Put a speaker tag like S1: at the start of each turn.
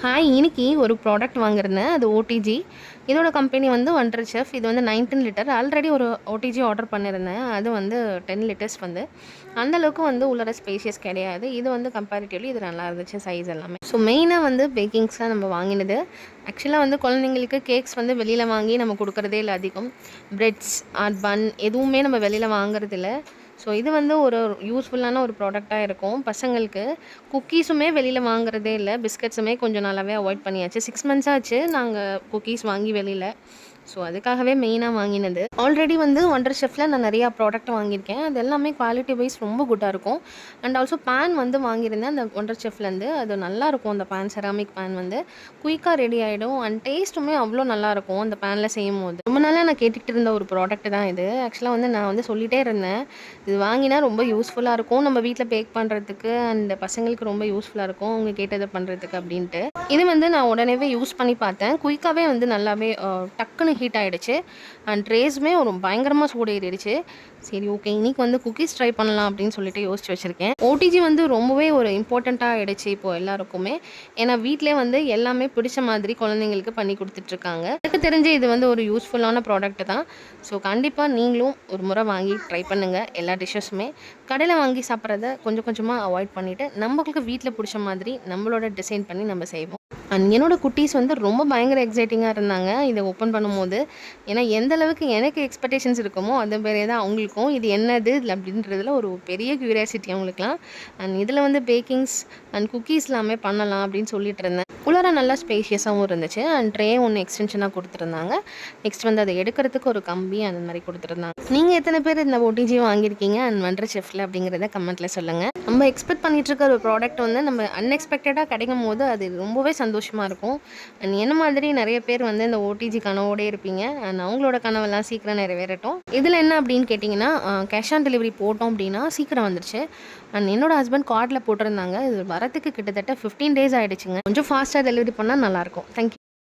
S1: இன்னைக்கு ஒரு ப்ராடக்ட் வாங்கியிருந்தேன். அது ஓடிஜி. இதோட கம்பெனி வந்து வண்டர் செஃப். இது வந்து 19 லிட்டர். ஆல்ரெடி ஒரு ஓடிஜி ஆர்டர் பண்ணியிருந்தேன். அது வந்து 10 லிட்டர்ஸ் வந்து. அந்த அளவுக்கு வந்து உள்ளார ஸ்பேஷியஸ் கிடையாது. இது வந்து கம்பேரிட்டிவ்லி இது நல்லா இருந்துச்சு சைஸ் எல்லாமே. ஸோ மெயினா வந்து பேக்கிங்ஸ் தான் நம்ம வாங்கினது. ஆக்சுவலா வந்து குழந்தைங்களுக்கு கேக்ஸ் வந்து வெளியில வாங்கி நம்ம குடுக்குறதே இல்ல அதிகம். பிரெட்ஸ், பன் எதுவுமே நம்ம வெளியில வாங்குறதில்ல. ஸோ இது வந்து ஒரு யூஸ்ஃபுல்லான ஒரு ப்ராடக்ட்டா இருக்கும் பசங்களுக்கு. குக்கீஸுமே வெளியில வாங்குறதே இல்ல. பிஸ்கட்ஸுமே கொஞ்சம் நாளாவே அவாய்ட் பண்ணியாச்சு. 6 மந்த்ஸ் ஆச்சு நாங்க குக்கீஸ் வாங்கி வெளியில. ஸோ அதுக்காகவே மெயினா வாங்கினது. ஆல்ரெடி வந்து வண்டர் செஃப்ல நான் நெறையா ப்ராடக்ட் வாங்கியிருக்கேன். அது எல்லாமே குவாலிட்டி வைஸ் ரொம்ப குட்டா இருக்கும். அண்ட் ஆல்சோ பேன் வந்து வாங்கியிருந்தேன் அந்த வண்டர் செஃப்லேருந்து. அது நல்லாயிருக்கும் அந்த பேன் செராமிக் பேன் வந்து. குயிக்கா ரெடி ஆயிடும். அண்ட் டேஸ்ட்டுமே அவ்வளோ நல்லாயிருக்கும் அந்த பேன்ல செய்யும்போது. ரொம்ப நாளா நான் கேட்டுக்கிட்டு இருந்த ஒரு ப்ராடக்ட் தான் இது. ஆக்சுவலா வந்து நான் வந்து சொல்லிட்டே இருந்தேன். இது வாங்கினா ரொம்ப யூஸ்ஃபுல்லா இருக்கும். நம்ம வீட்ல பேக் பண்ணுறதுக்கு அண்ட் பசங்களுக்கு ரொம்ப யூஸ்ஃபுல்லா இருக்கும். அவங்க கேட்டத பண்ணுறதுக்கு அப்படின்ட்டு. இது வந்து நான் உடனேவே யூஸ் பண்ணி பார்த்தேன். குயிக்காவே வந்து நல்லாவே டக்குன்னு ஹீட் ஆயிடுச்சு. அண்ட் ட்ரேஸுமே ஒரு பயங்கரமா சூடு ஏறிடுச்சு. சரி ஓகே. இன்னைக்கு வந்து குக்கீஸ் ட்ரை பண்ணலாம் அப்படின்னு சொல்லிட்டு யோசிச்சு வச்சிருக்கேன். ஓடிஜி வந்து ரொம்பவே ஒரு இம்பார்ட்டன்ட்டா ஆயிடுச்சு இப்போ எல்லாருக்குமே. ஏன்னா வீட்லயே வந்து எல்லாமே பிடிச்ச மாதிரி குழந்தைங்களுக்கு பண்ணி குடுத்துட்ருக்காங்க. எனக்கு தெரிஞ்சு இது வந்து ஒரு யூஸ்ஃபுல்லான ப்ராடக்ட் தான். ஸோ கண்டிப்பா நீங்களும் ஒரு முறை வாங்கி ட்ரை பண்ணுங்க. எல்லா டிஷ்ஷஸுமே. கடையில வாங்கி சாப்பிட்றத கொஞ்சம் கொஞ்சமா அவாய்ட் பண்ணிட்டு, நம்மளுக்கு வீட்ல புடிச்ச மாதிரி நம்மளோட டிசைன் பண்ணி நம்ம செய்வோம். அண்ட் என்னோட குட்டீஸ் வந்து ரொம்ப பயங்கர எக்ஸைட்டிங்கா இருந்தாங்க. இத ஓப்பன் பண்ணும்போது. ஏன்னா எந்த அளவுக்கு எனக்கு எக்ஸ்பெக்டேஷன்ஸ் இருக்குமோ, அதே மாரியே தான் அவங்களுக்கும். இது என்னது அப்படின்றதுல ஒரு பெரிய கியூரியாசிட்டி அவங்களுக்குலாம். அண்ட் இதில வந்து பேக்கிங்ஸ் அண்ட் குக்கீஸ் எல்லாமே பண்ணலாம் அப்படின்னு சொல்லிட்டு இருந்தேன். உள்ளார நல்லா ஸ்பேஷியஸாவும் இருந்துச்சு. அண்ட் ட்ரே ஒண்ணு எக்ஸ்டென்ஷனா குடுத்துருந்தாங்க. நெக்ஸ்ட் வந்து அத எடுக்கிறதுக்கு ஒரு கம்பி அந்த மாரி குடுத்துருந்தாங்க. நீங்க எத்தன பேர் இந்த ஓடிஜி வாங்கியிருக்கீங்க அண்ட் வண்டர் செஃப்ல அப்படிங்கிறத கமெண்ட்ல சொல்லுங்க. நம்ம எக்ஸ்பெக்ட் பண்ணிட்டு இருக்க ஒரு ப்ராடக்ட் வந்து நம்ம அன்எக்ஸ்பெக்டடா கிடைக்கும்போது அது ரொம்பவே சந்தோஷமா இருக்கும். அண்ட் என்ன மாதிரி நெறைய பேர் வந்து இந்த ஓடிஜி கனவோடே இருப்பீங்க. அண்ட் அவங்களோட கனவெல்லாம் சீக்கிரம் நிறைவேறட்டும். இதில என்ன அப்படின்னு கேட்டிங்கன்னா, கேஷ் ஆன் டெலிவரி போட்டோம் அப்படின்னா சீக்கிரம் வந்துருச்சு. அண்ட் என்னோட ஹஸ்பண்ட் கார்ட்ல போட்டிருந்தாங்க. இது வரதுக்கு கிட்டத்தட்ட 15 டேஸ் ஆயிடுச்சுங்க. கொஞ்சம் ஃபாஸ்ட்டா டெலிவரி பண்ணா நல்லாயிருக்கும். Thank you.